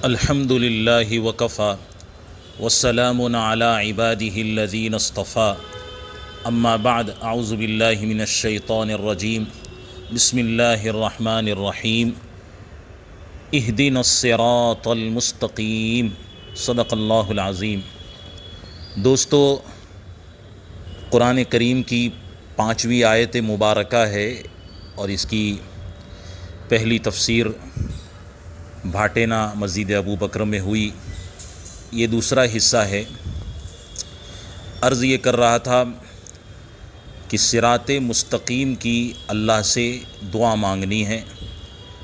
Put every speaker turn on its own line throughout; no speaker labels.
الحمد للہ وکفا والسلام علی عباده الذین اصطفى اما بعد اعوذ باللہ من الشیطان الرجیم بسم اللہ الرحمن الرحیم اہدنا الصراط المستقیم صدق اللہ العظیم۔ دوستو، قرآن کریم کی 5ویں آیت مبارکہ ہے اور اس کی پہلی تفسیر بھاٹینا مسجد ابو بکر میں ہوئی۔ یہ دوسرا حصہ ہے۔ عرض یہ کر رہا تھا کہ صراط مستقیم کی اللہ سے دعا مانگنی ہے۔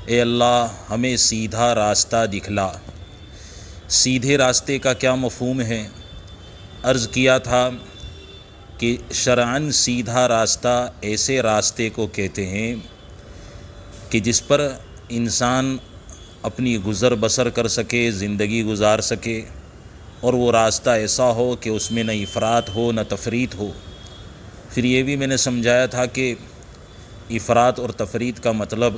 اے اللہ، ہمیں سیدھا راستہ دکھلا۔ سیدھے راستے کا کیا مفہوم ہے؟ عرض کیا تھا کہ شرعاً سیدھا راستہ ایسے راستے کو کہتے ہیں کہ جس پر انسان اپنی گزر بسر کر سکے، زندگی گزار سکے، اور وہ راستہ ایسا ہو کہ اس میں نہ افراط ہو نہ تفریط ہو۔ پھر یہ بھی میں نے سمجھایا تھا کہ افراط اور تفریط کا مطلب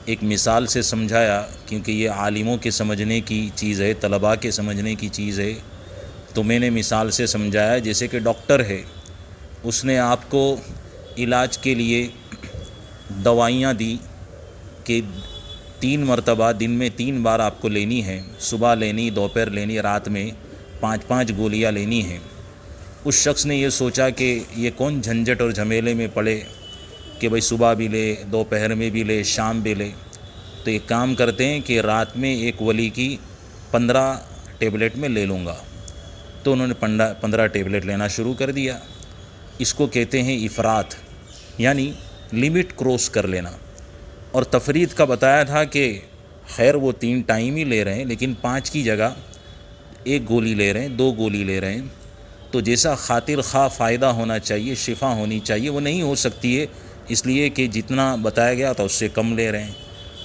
ایک مثال سے سمجھایا، کیونکہ یہ عالموں کے سمجھنے کی چیز ہے، طلباء کے سمجھنے کی چیز ہے۔ تو میں نے مثال سے سمجھایا، جیسے کہ ڈاکٹر ہے، اس نے آپ کو علاج کے لیے دوائیاں دی کہ 3 مرتبہ دن میں 3 بار آپ کو لینی ہے، صبح لینی، دوپہر لینی، رات میں 5 گولیاں لینی ہیں۔ اس شخص نے یہ سوچا کہ یہ کون جھنجھٹ اور جھمیلے میں پڑے کہ بھئی صبح بھی لے، دوپہر میں بھی لے، شام بھی لے۔ تو ایک کام کرتے ہیں کہ رات میں ایک ولی کی 15 ٹیبلٹ میں لے لوں گا۔ تو انہوں نے 15 ٹیبلٹ لینا شروع کر دیا۔ اس کو کہتے ہیں افراط، یعنی لمٹ کراس کر لینا۔ اور تفریط کا بتایا تھا کہ خیر وہ 3 ٹائم ہی لے رہے ہیں، لیکن 5 کی جگہ 1 گولی لے رہے ہیں، 2 گولی لے رہے ہیں۔ تو جیسا خاطر خواہ فائدہ ہونا چاہیے، شفا ہونی چاہیے، وہ نہیں ہو سکتی ہے، اس لیے کہ جتنا بتایا گیا تھا اس سے کم لے رہے ہیں۔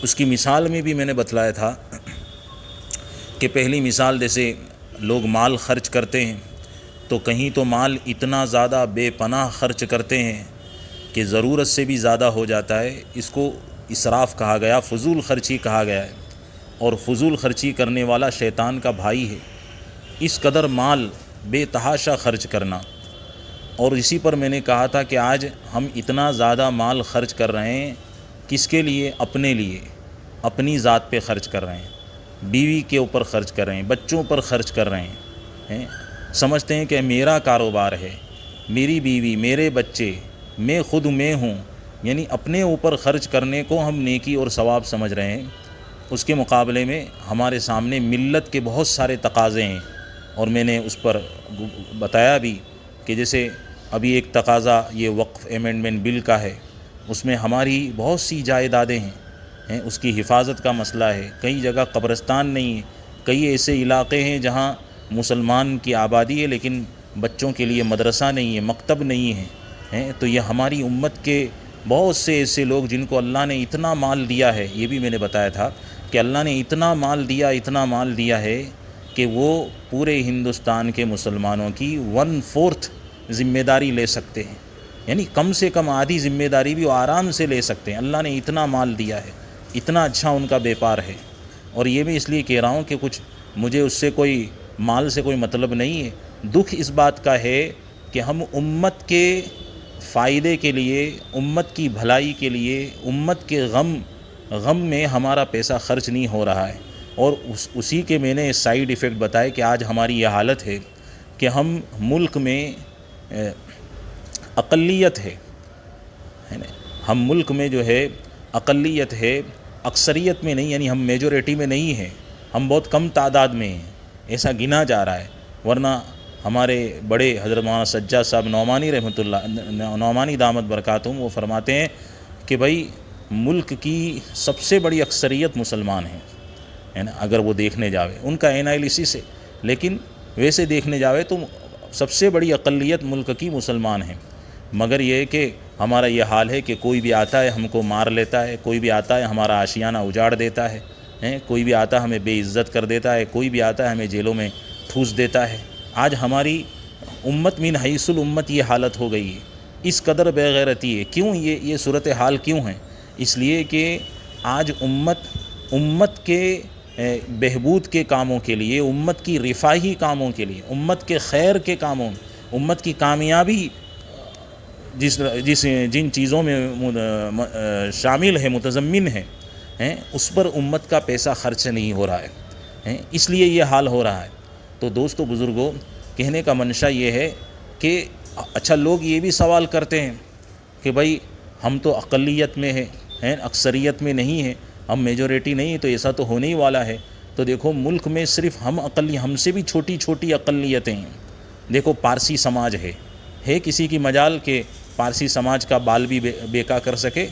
اس کی مثال میں بھی میں نے بتلایا تھا کہ پہلی مثال، جیسے لوگ مال خرچ کرتے ہیں تو کہیں تو مال اتنا زیادہ بے پناہ خرچ کرتے ہیں کہ ضرورت سے بھی زیادہ ہو جاتا ہے۔ اس کو اسراف کہا گیا، فضول خرچی کہا گیا ہے، اور فضول خرچی کرنے والا شیطان کا بھائی ہے۔ اس قدر مال بے تحاشا خرچ کرنا۔ اور اسی پر میں نے کہا تھا کہ آج ہم اتنا زیادہ مال خرچ کر رہے ہیں، کس کے لیے؟ اپنے لیے، اپنی ذات پہ خرچ کر رہے ہیں، بیوی کے اوپر خرچ کر رہے ہیں، بچوں پر خرچ کر رہے ہیں۔ سمجھتے ہیں کہ میرا کاروبار ہے، میری بیوی، میرے بچے، میں خود میں ہوں، یعنی اپنے اوپر خرچ کرنے کو ہم نیکی اور ثواب سمجھ رہے ہیں۔ اس کے مقابلے میں ہمارے سامنے ملت کے بہت سارے تقاضے ہیں، اور میں نے اس پر بتایا بھی کہ جیسے ابھی ایک تقاضا یہ وقف امینڈمنٹ بل کا ہے، اس میں ہماری بہت سی جائیدادیں ہیں، اس کی حفاظت کا مسئلہ ہے۔ کئی جگہ قبرستان نہیں ہے، کئی ایسے علاقے ہیں جہاں مسلمان کی آبادی ہے لیکن بچوں کے لیے مدرسہ نہیں ہے، مکتب نہیں ہے۔ تو یہ ہماری امت کے بہت سے ایسے لوگ جن کو اللہ نے اتنا مال دیا ہے، یہ بھی میں نے بتایا تھا کہ اللہ نے اتنا مال دیا ہے کہ وہ پورے ہندوستان کے مسلمانوں کی 1/4 ذمہ داری لے سکتے ہیں، یعنی کم سے کم آدھی ذمہ داری بھی وہ آرام سے لے سکتے ہیں۔ اللہ نے اتنا مال دیا ہے، اتنا اچھا ان کا بیپار ہے۔ اور یہ میں اس لیے کہہ رہا ہوں کہ کچھ مجھے اس سے کوئی مال سے کوئی مطلب نہیں ہے۔ دکھ اس بات کا ہے کہ ہم امت کے فائدے کے لیے، امت کی بھلائی کے لیے، امت کے غم میں ہمارا پیسہ خرچ نہیں ہو رہا ہے۔ اور اسی کے میں نے سائیڈ ایفیکٹ بتائے کہ آج ہماری یہ حالت ہے کہ ہم ملک میں اقلیت ہے نا، ہم ملک میں جو ہے اقلیت ہے، اکثریت میں نہیں، یعنی ہم میجورٹی میں نہیں ہیں، ہم بہت کم تعداد میں ہیں، ایسا گنا جا رہا ہے۔ ورنہ ہمارے بڑے حضرت مولانا سجاد صاحب نعمانی دامت برکاتہم، وہ فرماتے ہیں کہ بھائی ملک کی سب سے بڑی اکثریت مسلمان ہیں، ہے نا، اگر وہ دیکھنے جاوے ان کا انالیسس ہے، لیکن ویسے دیکھنے جاوے تو سب سے بڑی اقلیت ملک کی مسلمان ہیں۔ مگر یہ کہ ہمارا یہ حال ہے کہ کوئی بھی آتا ہے ہم کو مار لیتا ہے، کوئی بھی آتا ہے ہمارا آشیانہ اجاڑ دیتا ہے، کوئی بھی آتا ہے ہمیں بے عزت کر دیتا ہے، کوئی بھی آتا ہے ہمیں جیلوں میں ٹھوس دیتا ہے۔ آج ہماری امت من حیث الامت یہ حالت ہو گئی ہے، اس قدر بے غیرتی ہے۔ کیوں یہ صورتحال کیوں ہے؟ اس لیے کہ آج امت کے بہبود کے کاموں کے لیے، امت کی رفاہی کاموں کے لیے، امت کے خیر کے کاموں، امت کی کامیابی جن چیزوں میں شامل ہے، متضمن ہے، اس پر امت کا پیسہ خرچ نہیں ہو رہا ہے، اس لیے یہ حال ہو رہا ہے۔ تو دوستو بزرگوں، کہنے کا منشا یہ ہے کہ اچھا لوگ یہ بھی سوال کرتے ہیں کہ بھائی ہم تو اقلیت میں ہیں، اکثریت میں نہیں ہیں، ہم میجورٹی نہیں، تو ایسا تو ہونے ہی والا ہے۔ تو دیکھو ملک میں صرف ہم سے بھی چھوٹی چھوٹی اقلیتیں ہیں۔ دیکھو پارسی سماج ہے کسی کی مجال کہ پارسی سماج کا بال بھی بیکا کر سکے،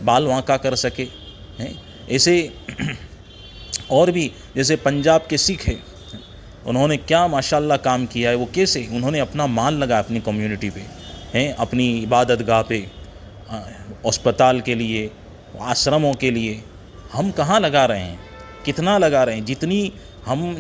بال وانکا کر سکے؟ ایسے اور بھی جیسے پنجاب کے سکھ ہیں، انہوں نے کیا ماشاءاللہ کام کیا ہے۔ وہ کیسے؟ انہوں نے اپنا مال لگا اپنی کمیونٹی پہ، اپنی عبادت گاہ پہ، اسپتال کے لیے، آشرموں کے لیے۔ ہم کہاں لگا رہے ہیں؟ کتنا لگا رہے ہیں؟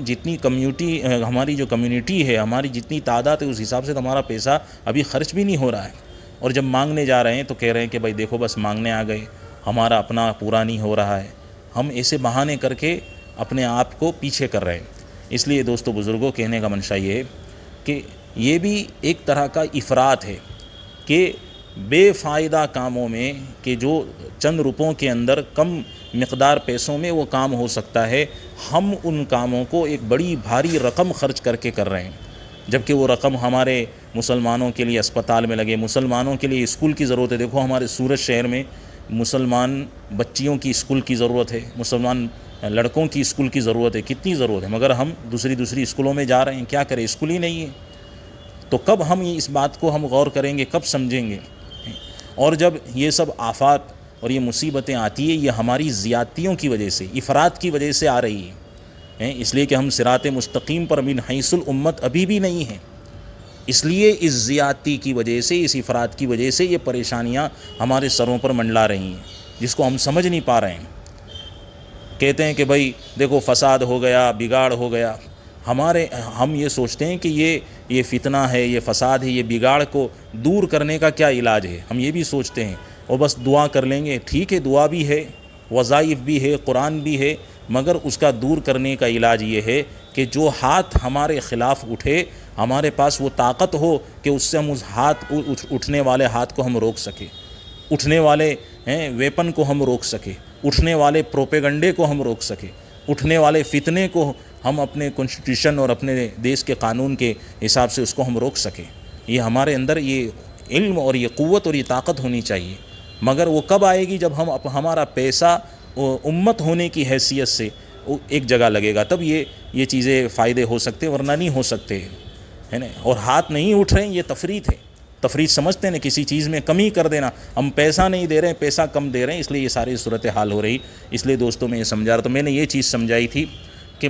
جتنی کمیونٹی، ہماری جو کمیونٹی ہے، ہماری جتنی تعداد ہے، اس حساب سے تو ہمارا پیسہ ابھی خرچ بھی نہیں ہو رہا ہے۔ اور جب مانگنے جا رہے ہیں تو کہہ رہے ہیں کہ بھائی دیکھو بس مانگنے آ گئے، ہمارا اپنا پورا نہیں ہو رہا ہے۔ ہم ایسے بہانے کر کے اپنے آپ کو پیچھے کر رہے ہیں۔ اس لیے دوستو بزرگوں، کہنے کا منشا یہ ہے کہ یہ بھی ایک طرح کا افراط ہے کہ بے فائدہ کاموں میں، کہ جو چند روپوں کے اندر کم مقدار پیسوں میں وہ کام ہو سکتا ہے، ہم ان کاموں کو ایک بڑی بھاری رقم خرچ کر کے کر رہے ہیں، جبکہ وہ رقم ہمارے مسلمانوں کے لیے اسپتال میں لگے، مسلمانوں کے لیے اسکول کی ضرورت ہے۔ دیکھو ہمارے سورت شہر میں مسلمان بچیوں کی اسکول کی ضرورت ہے، مسلمان لڑکوں کی اسکول کی ضرورت ہے، کتنی ضرورت ہے، مگر ہم دوسری اسکولوں میں جا رہے ہیں، کیا کریں، اسکول ہی نہیں ہے۔ تو کب ہم اس بات کو ہم غور کریں گے، کب سمجھیں گے؟ اور جب یہ سب آفات اور یہ مصیبتیں آتی ہیں، یہ ہماری زیادتیوں کی وجہ سے، افراط کی وجہ سے آ رہی ہیں، اس لیے کہ ہم صراط مستقیم پر من حیث الامت ابھی بھی نہیں ہیں۔ اس لیے اس زیادتی کی وجہ سے، اس افراط کی وجہ سے یہ پریشانیاں ہمارے سروں پر منڈلا رہی ہیں، جس کو ہم سمجھ نہیں پا رہے ہیں۔ کہتے ہیں کہ بھائی دیکھو فساد ہو گیا، بگاڑ ہو گیا، ہم یہ سوچتے ہیں کہ یہ فتنہ ہے، یہ فساد ہے، یہ بگاڑ کو دور کرنے کا کیا علاج ہے، ہم یہ بھی سوچتے ہیں، اور بس دعا کر لیں گے۔ ٹھیک ہے، دعا بھی ہے، وظائف بھی ہے، قرآن بھی ہے، مگر اس کا دور کرنے کا علاج یہ ہے کہ جو ہاتھ ہمارے خلاف اٹھے، ہمارے پاس وہ طاقت ہو کہ اس سے ہم اس اٹھنے والے ہاتھ کو ہم روک سکیں، اٹھنے والے ویپن کو ہم روک سکیں، اٹھنے والے پروپیگنڈے کو ہم روک سکیں، اٹھنے والے فتنے کو ہم اپنے کنسٹیٹیوشن اور اپنے دیش کے قانون کے حساب سے اس کو ہم روک سکیں۔ یہ ہمارے اندر یہ علم اور یہ قوت اور یہ طاقت ہونی چاہیے، مگر وہ کب آئے گی؟ جب ہمارا پیسہ امت ہونے کی حیثیت سے ایک جگہ لگے گا، تب یہ چیزیں فائدے ہو سکتے، ورنہ نہیں ہو سکتے، ہے نا۔ اور ہاتھ نہیں اٹھ رہے ہیں، یہ تفریط ہے، تفریط سمجھتے ہیں نا، کسی چیز میں کمی کر دینا، ہم پیسہ نہیں دے رہے ہیں، پیسہ کم دے رہے ہیں، اس لیے یہ ساری صورتحال ہو رہی۔ اس لیے دوستوں میں یہ سمجھا رہا تو میں نے یہ چیز سمجھائی تھی کہ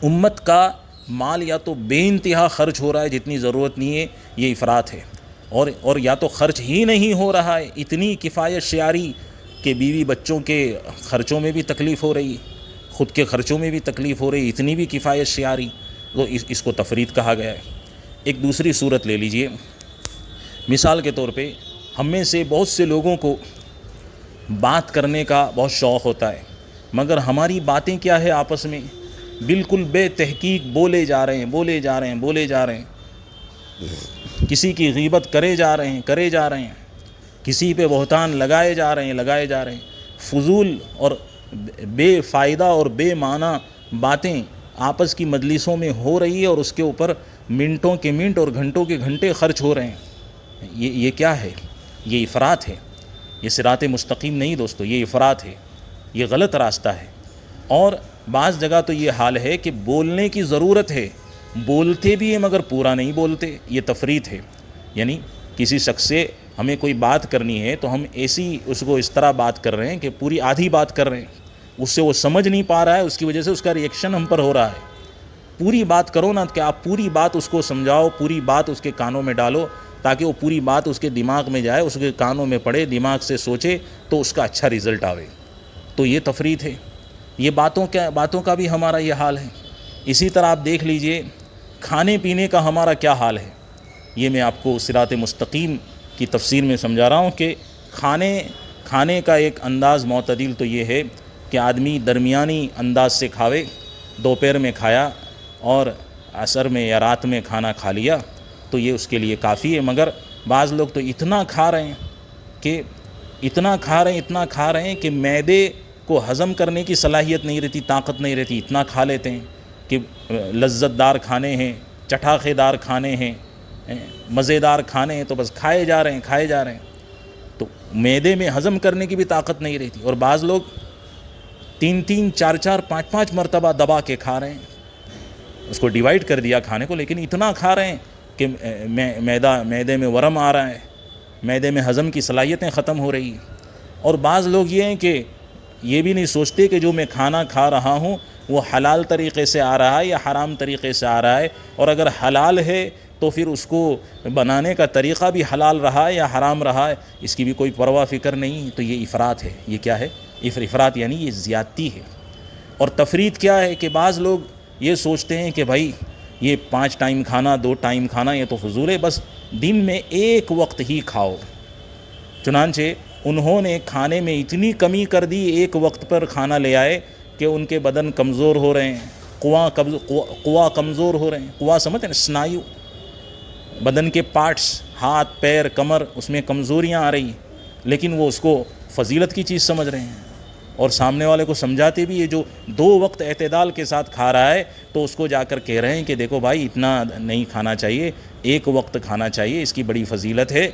امت کا مال یا تو بے انتہا خرچ ہو رہا ہے جتنی ضرورت نہیں ہے، یہ افراط ہے، اور یا تو خرچ ہی نہیں ہو رہا ہے، اتنی کفایت شعاری کہ بیوی بچوں کے خرچوں میں بھی تکلیف ہو رہی، خود کے خرچوں میں بھی تکلیف ہو رہی، اتنی بھی کفایت شعاری، تو اس کو تفریط کہا گیا ہے۔ ایک دوسری صورت لے لیجئے، مثال کے طور پہ ہم میں سے بہت سے لوگوں کو بات کرنے کا بہت شوق ہوتا ہے، مگر ہماری باتیں کیا ہے، آپس میں بالکل بے تحقیق بولے جا رہے ہیں، کسی کی غیبت کرے جا رہے ہیں، کسی پہ بہتان لگائے جا رہے ہیں، فضول اور بے فائدہ اور بے معنی باتیں آپس کی مجلسوں میں ہو رہی ہے، اور اس کے اوپر منٹوں کے منٹ اور گھنٹوں کے گھنٹے خرچ ہو رہے ہیں۔ یہ کیا ہے؟ یہ افراط ہے، یہ صراط مستقیم نہیں دوستو، یہ افراط ہے، یہ غلط راستہ ہے۔ اور بعض جگہ تو یہ حال ہے کہ بولنے کی ضرورت ہے، بولتے بھی ہیں مگر پورا نہیں بولتے، یہ تفریط ہے۔ یعنی کسی شخص سے ہمیں کوئی بات کرنی ہے تو ہم اس کو اس طرح بات کر رہے ہیں کہ پوری آدھی بات کر رہے ہیں، اس سے وہ سمجھ نہیں پا رہا ہے، اس کی وجہ سے اس کا ری ایکشن ہم پر ہو رہا ہے۔ پوری بات کرو نا، کہ آپ پوری بات اس کو سمجھاؤ، پوری بات اس کے کانوں میں ڈالو، تاکہ وہ پوری بات اس کے دماغ میں جائے، اس کے کانوں میں پڑے، دماغ سے سوچے، تو اس کا اچھا رزلٹ آوے۔ تو یہ تفریط ہے۔ یہ باتوں کا بھی ہمارا یہ حال ہے۔ اسی طرح آپ دیکھ لیجئے کھانے پینے کا ہمارا کیا حال ہے۔ یہ میں آپ کو صراط مستقیم کی تفسیر میں سمجھا رہا ہوں کہ کھانے کا ایک انداز معتدل تو یہ ہے کہ آدمی درمیانی انداز سے کھاوے، دوپہر میں کھایا اور عصر میں یا رات میں کھانا کھا لیا تو یہ اس کے لیے کافی ہے۔ مگر بعض لوگ تو اتنا کھا رہے ہیں کہ اتنا کھا رہے ہیں کہ معدے کو ہضم کرنے کی صلاحیت نہیں رہتی، طاقت نہیں رہتی، اتنا کھا لیتے ہیں کہ لذت دار کھانے ہیں، چٹاخے دار کھانے ہیں، مزیدار کھانے ہیں، تو بس کھائے جا رہے ہیں، تو معدے میں ہضم کرنے کی بھی طاقت نہیں رہتی۔ اور بعض لوگ 3 4 5 مرتبہ دبا کے کھا رہے ہیں، اس کو ڈیوائیڈ کر دیا کھانے کو، لیکن اتنا کھا رہے ہیں کہ معدے میں ورم آ رہا ہے، معدے میں ہضم کی صلاحیتیں ختم ہو رہی ہیں۔ اور بعض لوگ یہ ہیں کہ یہ بھی نہیں سوچتے کہ جو میں کھانا کھا رہا ہوں وہ حلال طریقے سے آ رہا ہے یا حرام طریقے سے آ رہا ہے، اور اگر حلال ہے تو پھر اس کو بنانے کا طریقہ بھی حلال رہا ہے یا حرام رہا ہے، اس کی بھی کوئی پرواہ فکر نہیں۔ تو یہ افراط ہے۔ یہ کیا ہے؟ افراط یعنی یہ زیادتی ہے۔ اور تفریط کیا ہے کہ بعض لوگ یہ سوچتے ہیں کہ بھائی یہ 5 ٹائم کھانا، 2 ٹائم کھانا یہ تو فضول ہے، بس دن میں 1 وقت ہی کھاؤ۔ چنانچہ انہوں نے کھانے میں اتنی کمی کر دی، 1 وقت پر کھانا لے آئے کہ ان کے بدن کمزور ہو رہے ہیں، قوا کمزور ہو رہے ہیں۔ قوا سمجھتے ہیں؟ سنایو، بدن کے پارٹس، ہاتھ، پیر، کمر، اس میں کمزوریاں آ رہی ہیں، لیکن وہ اس کو فضیلت کی چیز سمجھ رہے ہیں، اور سامنے والے کو سمجھاتے بھی یہ جو 2 وقت اعتدال کے ساتھ کھا رہا ہے تو اس کو جا کر کہہ رہے ہیں کہ دیکھو بھائی اتنا نہیں کھانا چاہیے، 1 وقت کھانا چاہیے، اس کی بڑی فضیلت ہے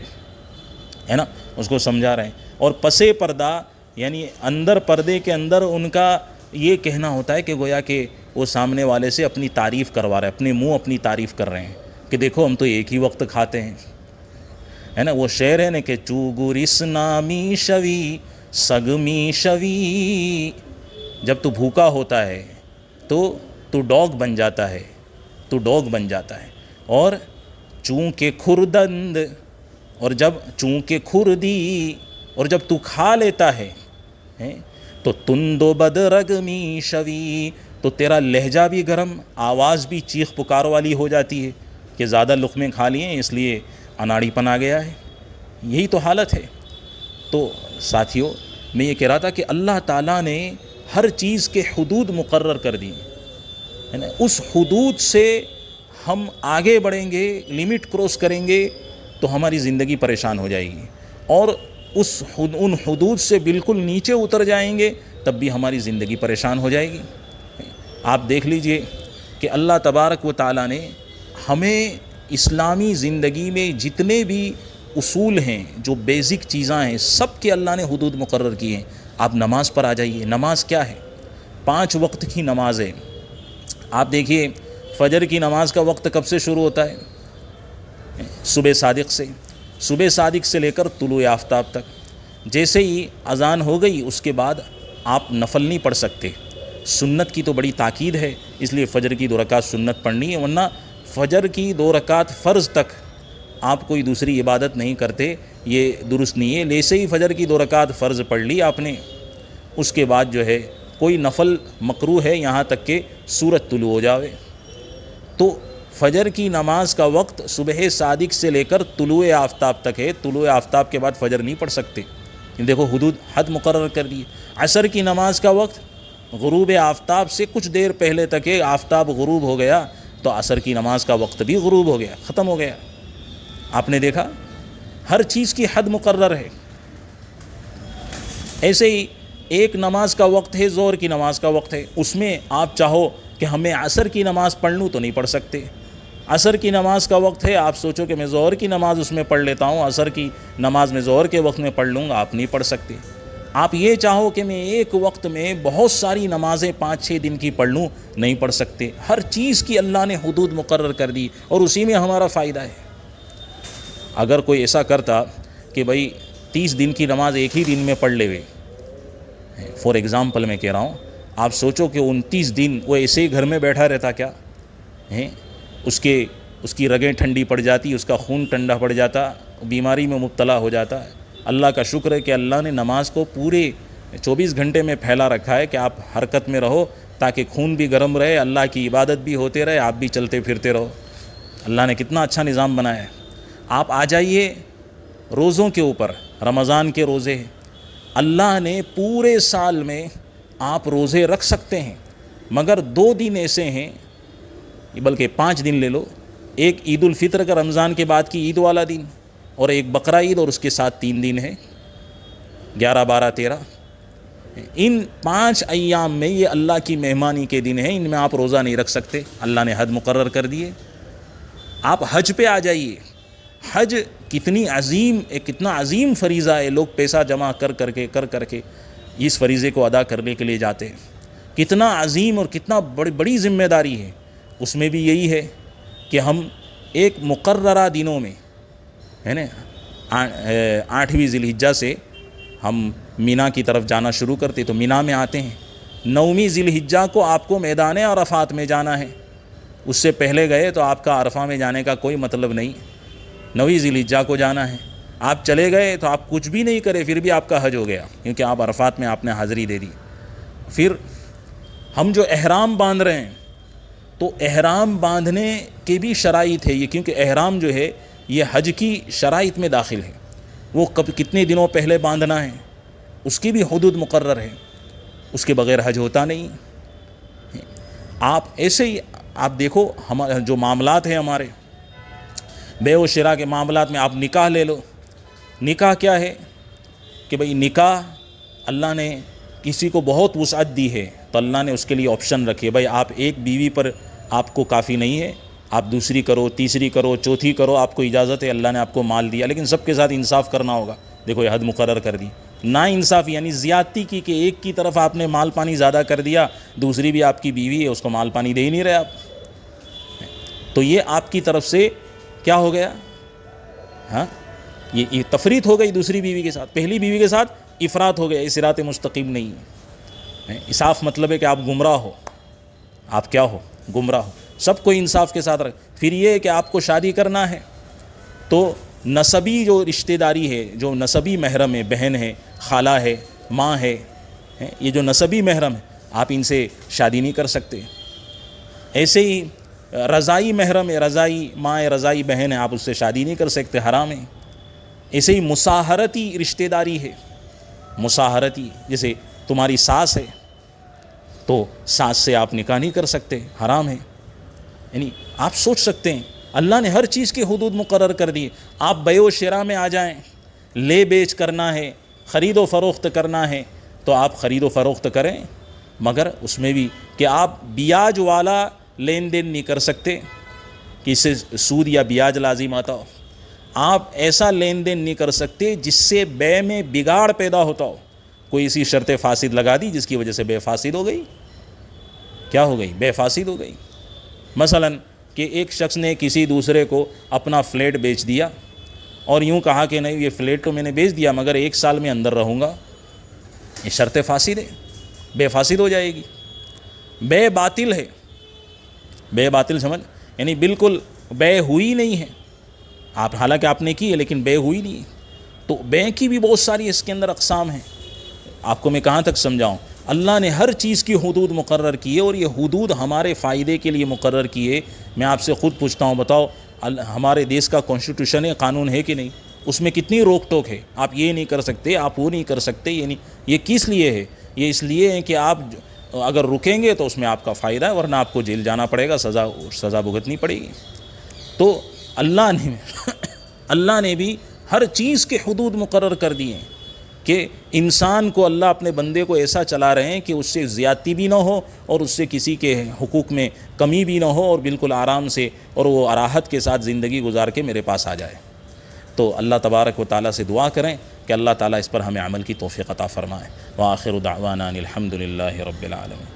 نا، اس کو سمجھا رہے ہیں۔ اور پسے پردہ یعنی اندر پردے کے اندر ان کا یہ کہنا ہوتا ہے کہ گویا کہ وہ سامنے والے سے اپنی تعریف کروا رہے ہیں، اپنے منہ اپنی تعریف کر رہے ہیں کہ دیکھو ہم تو 1 ہی وقت کھاتے ہیں، ہے نا۔ وہ شعر ہے نا کہ چوگورس نامی شوی سگمی شوی، جب تو بھوکا ہوتا ہے تو ڈاگ بن جاتا ہے، اور چونکہ کھردند، اور جب چونکہ کھردی، اور جب تو کھا لیتا ہے تو تند و بدرگمی شوی، تو تیرا لہجہ بھی گرم، آواز بھی چیخ پکار والی ہو جاتی ہے کہ زیادہ لقمے کھا لیے ہیں اس لیے اناڑی پن آ گیا ہے۔ یہی تو حالت ہے۔ تو ساتھیوں، میں یہ کہہ رہا تھا کہ اللہ تعالیٰ نے ہر چیز کے حدود مقرر کر دی ہیں، اس حدود سے ہم آگے بڑھیں گے، لمٹ کراس کریں گے تو ہماری زندگی پریشان ہو جائے گی، اور ان حدود سے بالکل نیچے اتر جائیں گے تب بھی ہماری زندگی پریشان ہو جائے گی۔ آپ دیکھ لیجئے کہ اللہ تبارک و تعالیٰ نے ہمیں اسلامی زندگی میں جتنے بھی اصول ہیں، جو بیسک چیزاں ہیں، سب کے اللہ نے حدود مقرر کیے ہیں۔ آپ نماز پر آ جائیے۔ نماز کیا ہے؟ 5 وقت کی نماز ہے۔ آپ دیکھیے فجر کی نماز کا وقت کب سے شروع ہوتا ہے؟ صبح صادق سے لے کر طلوع آفتاب تک۔ جیسے ہی اذان ہو گئی اس کے بعد آپ نفل نہیں پڑھ سکتے، سنت کی تو بڑی تاکید ہے، اس لیے فجر کی 2 رکعت سنت پڑھنی ہے، ورنہ فجر کی 2 رکعت فرض تک آپ کوئی دوسری عبادت نہیں کرتے، یہ درست نہیں ہے۔ جیسے ہی فجر کی 2 رکعت فرض پڑھ لی آپ نے، اس کے بعد جو ہے کوئی نفل مکروہ ہے یہاں تک کہ سورج طلوع ہو جاوے۔ تو فجر کی نماز کا وقت صبح صادق سے لے کر طلوع آفتاب تک ہے، طلوع آفتاب کے بعد فجر نہیں پڑھ سکتے۔ دیکھو حد مقرر کر دی۔ عصر کی نماز کا وقت غروب آفتاب سے کچھ دیر پہلے تک ہے، آفتاب غروب ہو گیا تو عصر کی نماز کا وقت بھی غروب ہو گیا، ختم ہو گیا۔ آپ نے دیکھا ہر چیز کی حد مقرر ہے۔ ایسے ہی ایک نماز کا وقت ہے، ظہر کی نماز کا وقت ہے، اس میں آپ چاہو کہ ہمیں عصر کی نماز پڑھ لوں تو نہیں پڑھ سکتے۔ عصر کی نماز کا وقت ہے، آپ سوچو کہ میں ظہر کی نماز اس میں پڑھ لیتا ہوں، عصر کی نماز میں ظہر کے وقت میں پڑھ لوں گا، آپ نہیں پڑھ سکتے۔ آپ یہ چاہو کہ میں ایک وقت میں بہت ساری نمازیں 5-6 دن کی پڑھ لوں، نہیں پڑھ سکتے۔ ہر چیز کی اللہ نے حدود مقرر کر دی اور اسی میں ہمارا فائدہ ہے۔ اگر کوئی ایسا کرتا کہ بھائی 30 دن کی نماز ایک ہی دن میں پڑھ لے، فار ایگزامپل میں کہہ رہا ہوں، آپ سوچو کہ 29 دن وہ ایسے ہی گھر میں بیٹھا رہتا کیا؟ اس کی رگیں ٹھنڈی پڑ جاتی، اس کا خون ٹھنڈا پڑ جاتا، بیماری میں مبتلا ہو جاتا ہے۔ اللہ کا شکر ہے کہ اللہ نے نماز کو پورے 24 گھنٹے میں پھیلا رکھا ہے کہ آپ حرکت میں رہو تاکہ خون بھی گرم رہے، اللہ کی عبادت بھی ہوتے رہے، آپ بھی چلتے پھرتے رہو۔ اللہ نے کتنا اچھا نظام بنایا ہے۔ آپ آ جائیے روزوں کے اوپر، رمضان کے روزے اللہ نے پورے سال میں آپ روزے رکھ سکتے ہیں، مگر 2 دن ایسے ہیں، بلکہ 5 دن لے لو، ایک عید الفطر کا رمضان کے بعد کی عید والا دن، اور ایک بقرہ عید، اور اس کے ساتھ 3 دن ہے، 11 12 13۔ ان 5 ایام میں یہ اللہ کی مہمانی کے دن ہیں، ان میں آپ روزہ نہیں رکھ سکتے، اللہ نے حد مقرر کر دیے۔ آپ حج پہ آ جائیے، حج کتنا عظیم فریضہ ہے، لوگ پیسہ جمع کر کے اس فریضے کو ادا کرنے کے لیے جاتے ہیں، کتنا عظیم اور کتنا بڑی ذمہ داری ہے۔ اس میں بھی یہی ہے کہ ہم ایک مقررہ دنوں میں ہے نا 8ویں ذی الحجہ سے ہم مینا کی طرف جانا شروع کرتے، تو مینا میں آتے ہیں، 9ویں ذی الحجہ کو آپ کو میدان عرفات میں جانا ہے، اس سے پہلے گئے تو آپ کا عرفہ میں جانے کا کوئی مطلب نہیں، 9ویں ذی الحجہ کو جانا ہے۔ آپ چلے گئے تو آپ کچھ بھی نہیں کرے، پھر بھی آپ کا حج ہو گیا، کیونکہ آپ عرفات میں آپ نے حاضری دے دی۔ پھر ہم جو احرام باندھ رہے ہیں، تو احرام باندھنے کی بھی شرائط ہے، یہ کیونکہ احرام جو ہے یہ حج کی شرائط میں داخل ہے، وہ کتنے دنوں پہلے باندھنا ہے، اس کی بھی حدود مقرر ہے، اس کے بغیر حج ہوتا نہیں۔ آپ ایسے ہی آپ دیکھو ہمارے جو معاملات ہیں، ہمارے بے و شراء کے معاملات میں، آپ نکاح لے لو، نکاح کیا ہے کہ بھئی نکاح اللہ نے کسی کو بہت وسعت دی ہے، تو اللہ نے اس کے لیے آپشن رکھے، بھئی آپ ایک بیوی پر آپ کو کافی نہیں ہے، آپ دوسری کرو، تیسری کرو، چوتھی کرو، آپ کو اجازت ہے، اللہ نے آپ کو مال دیا، لیکن سب کے ساتھ انصاف کرنا ہوگا۔ دیکھو یہ حد مقرر کر دی، نا انصافی یعنی زیادتی کی، کہ ایک کی طرف آپ نے مال پانی زیادہ کر دیا، دوسری بھی آپ کی بیوی ہے، اس کو مال پانی دے ہی نہیں رہے آپ، تو یہ آپ کی طرف سے کیا ہو گیا؟ ہاں، یہ تفریط ہو گئی دوسری بیوی کے ساتھ، پہلی بیوی کے ساتھ افراط ہو گیا، یہ صراط مستقیم نہیں ہے۔ انصاف مطلب ہے کہ آپ گمراہ ہو، آپ کیا ہو؟ گمراہ ہو، سب کو انصاف کے ساتھ رکھ۔ پھر یہ ہے کہ آپ کو شادی کرنا ہے تو نسبی جو رشتہ داری ہے، جو نسبی محرم ہے، بہن ہے، خالہ ہے، ماں ہے، یہ جو نسبی محرم ہے، آپ ان سے شادی نہیں کر سکتے۔ ایسے ہی رضائی محرم ہے، رضائی ماں ہے، رضائی بہن ہے، آپ اس سے شادی نہیں کر سکتے، حرام ہے۔ ایسے ہی مصاہرتی رشتہ داری ہے، مصاہرتی، جیسے تمہاری ساس ہے تو ساس سے آپ نکاح نہیں کر سکتے، حرام ہے۔ یعنی آپ سوچ سکتے ہیں اللہ نے ہر چیز کی حدود مقرر کر دی۔ آپ بیع و شراء میں آ جائیں، لے بیچ کرنا ہے، خرید و فروخت کرنا ہے تو آپ خرید و فروخت کریں، مگر اس میں بھی کہ آپ بیاج والا لین دین نہیں کر سکتے کہ اس سے سود یا بیاج لازم آتا ہو، آپ ایسا لین دین نہیں کر سکتے جس سے بے میں بگاڑ پیدا ہوتا ہو، کوئی اسی شرط فاسد لگا دی جس کی وجہ سے بے فاسد ہو گئی، کیا ہو گئی؟ بے فاسد ہو گئی۔ مثلا کہ ایک شخص نے کسی دوسرے کو اپنا فلیٹ بیچ دیا اور یوں کہا کہ نہیں یہ فلیٹ تو میں نے بیچ دیا مگر 1 سال میں اندر رہوں گا، یہ شرط فاسد ہے، بے فاسد ہو جائے گی۔ بے باطل ہے، بے باطل سمجھ، یعنی بالکل بے ہوئی نہیں ہے، آپ حالانکہ آپ نے کی ہے لیکن بے ہوئی نہیں ہے۔ تو بے کی بھی بہت ساری اس کے اندر اقسام ہیں، آپ کو میں کہاں تک سمجھاؤں؟ اللہ نے ہر چیز کی حدود مقرر کی ہے، اور یہ حدود ہمارے فائدے کے لیے مقرر کی ہے۔ میں آپ سے خود پوچھتا ہوں، بتاؤ ہمارے دیش کا کانسٹیٹیوشن ہے، قانون ہے کہ نہیں؟ اس میں کتنی روک ٹوک ہے، آپ یہ نہیں کر سکتے، آپ وہ نہیں کر سکتے، یہ کس لیے ہے؟ یہ اس لیے ہے کہ آپ اگر رکیں گے تو اس میں آپ کا فائدہ ہے، ورنہ آپ کو جیل جانا پڑے گا، سزا بھگتنی پڑے گی۔ تو اللہ نے بھی ہر چیز کے حدود مقرر کر دیے ہیں کہ انسان کو اللہ اپنے بندے کو ایسا چلا رہے ہیں کہ اس سے زیادتی بھی نہ ہو اور اس سے کسی کے حقوق میں کمی بھی نہ ہو، اور بالکل آرام سے اور وہ راحت کے ساتھ زندگی گزار کے میرے پاس آ جائے۔ تو اللہ تبارک و تعالیٰ سے دعا کریں کہ اللہ تعالیٰ اس پر ہمیں عمل کی توفیق عطا فرمائے۔ وآخر دعوانا الحمد للہ رب العالمین۔